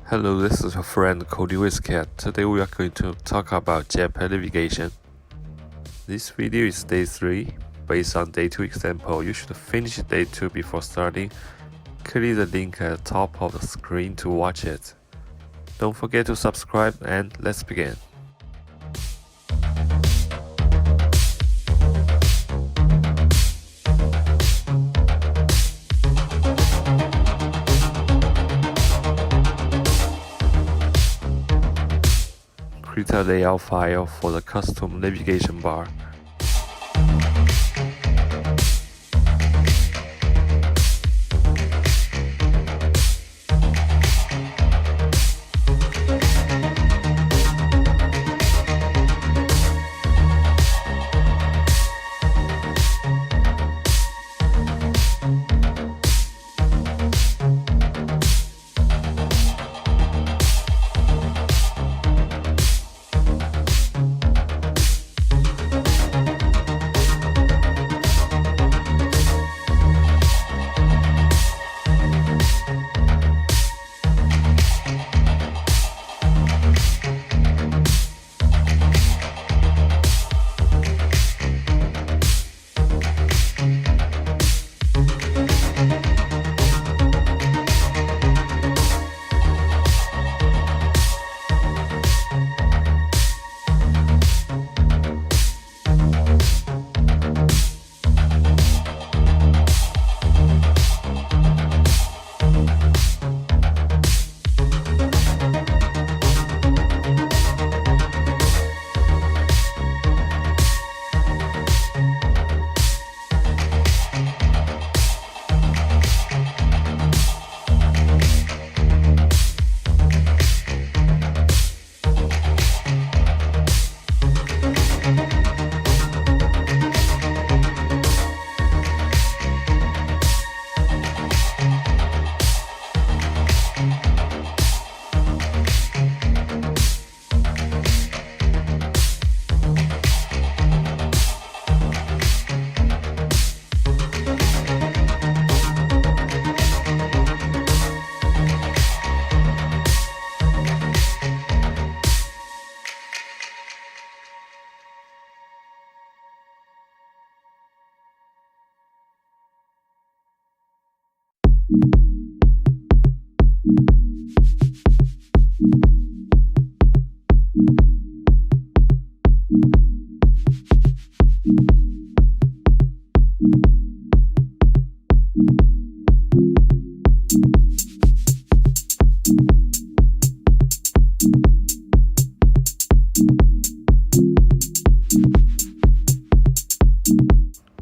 Hello, this is your friend Cody Wizcat. Today we are going to talk about Jetpack navigation. This video is day 3. Based on day 2 example, you should finish day 2 before starting. Click the link at the top of the screen to watch it. Don't forget to subscribe and let's begin. Create a layout file for the custom navigation bar.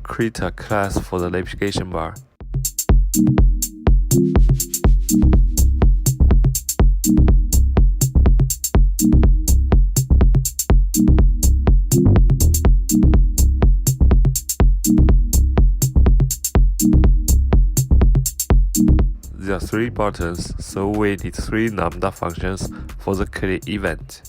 Create a class for the navigation bar. There are 3 buttons, so we need 3 lambda functions for the click event.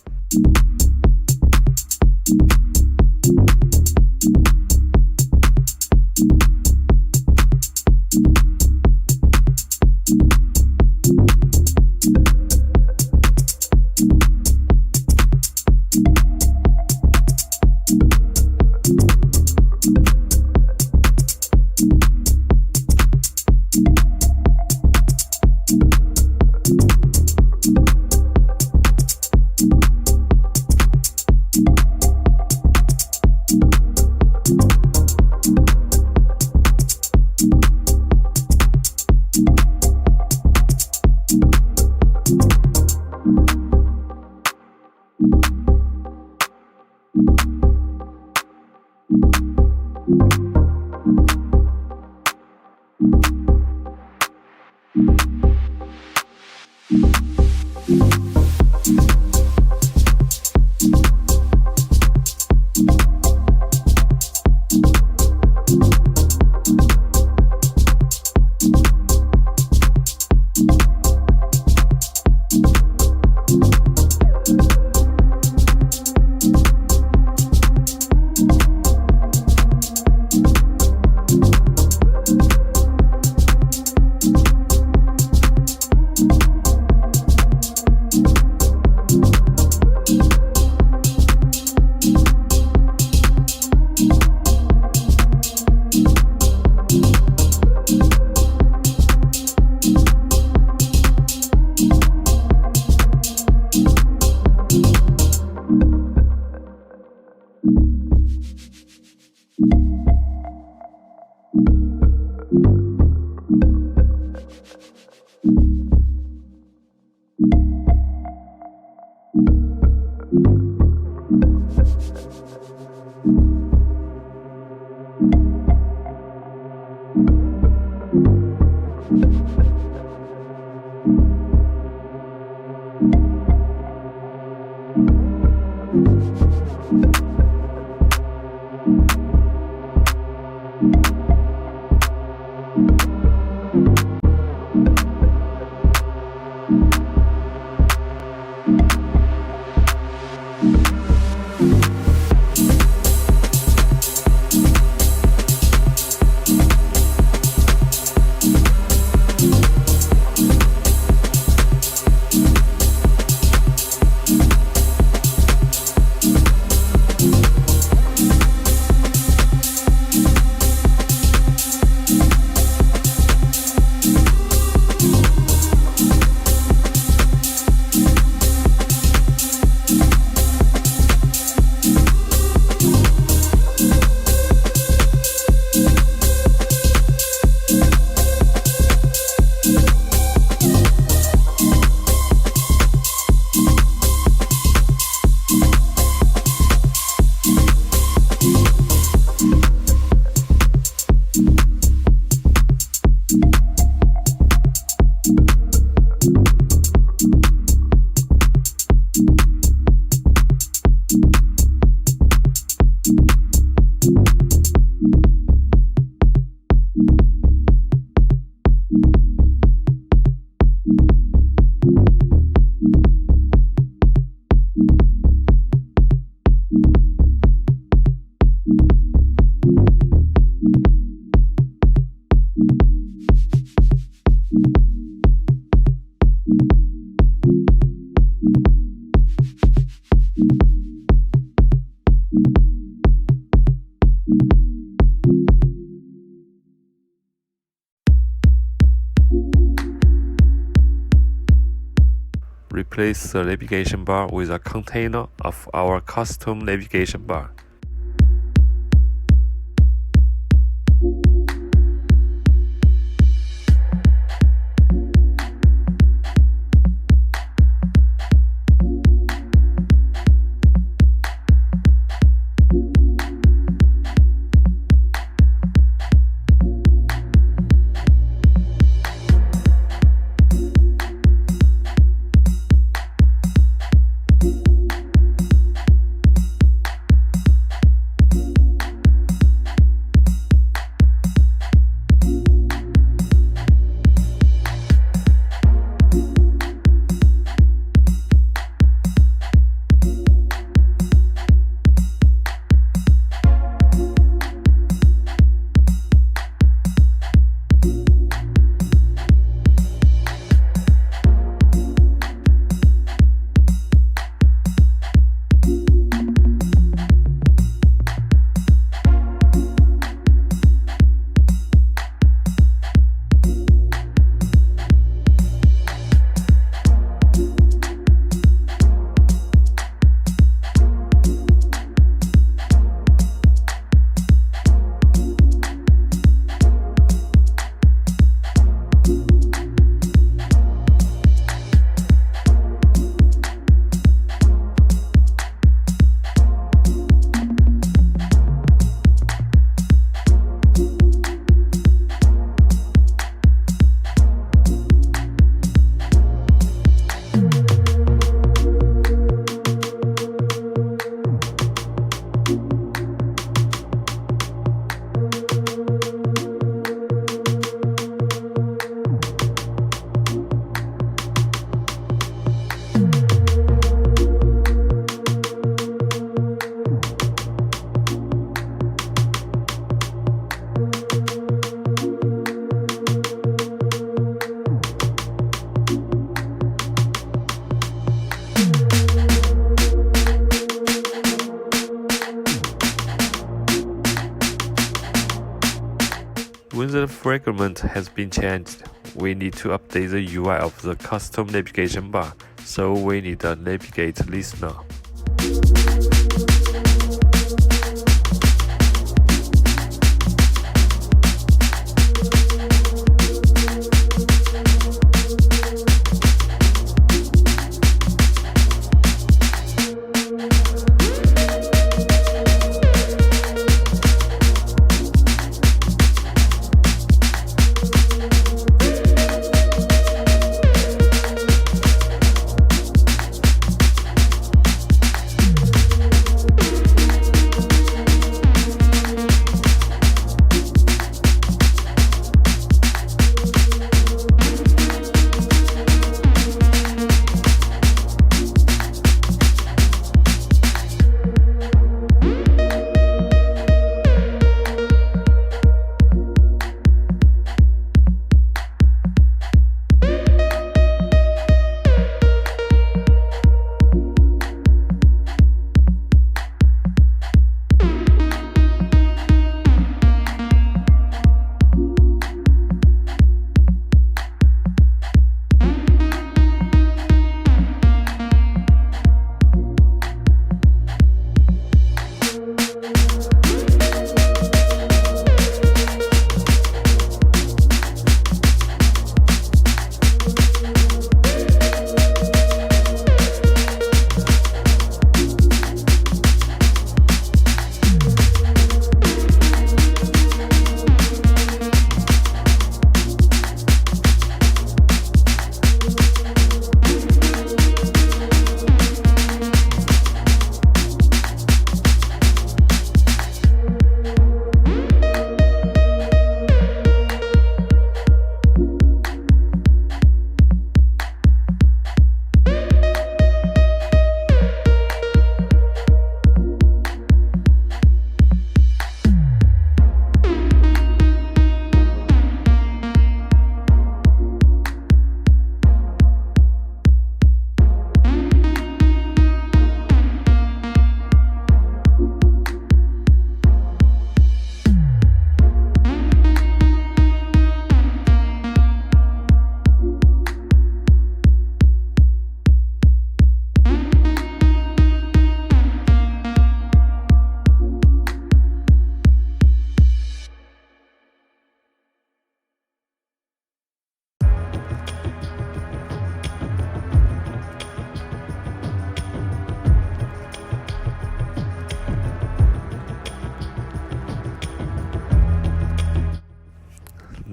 replace the navigation bar with a container of our custom navigation bar. When the fragment has been changed, we need to update the UI of the custom navigation bar, so we need a navigate listener.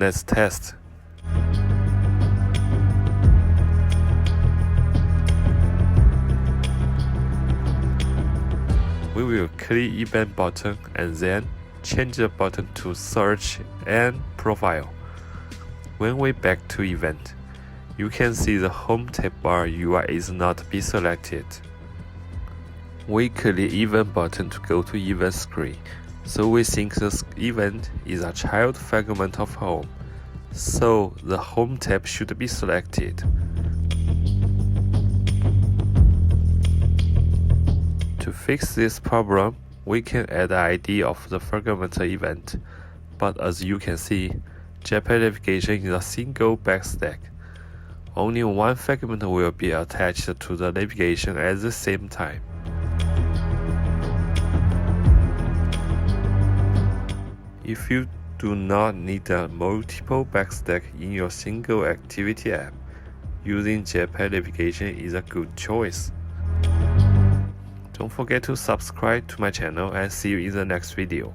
Let's test. We will click event button and then change the button to search and profile. When we back to event, you can see the home tab bar UI is not be selected. We click event button to go to event screen, so we think this event is a child fragment of home, so the home tab should be selected. To fix this problem, we can add the ID of the fragment event, but as you can see, Jetpack navigation is a single backstack. Only one fragment will be attached to the navigation at the same time. If you do not need a multiple backstack in your single activity app, using Jetpack navigation is a good choice. Don't forget to subscribe to my channel and see you in the next video.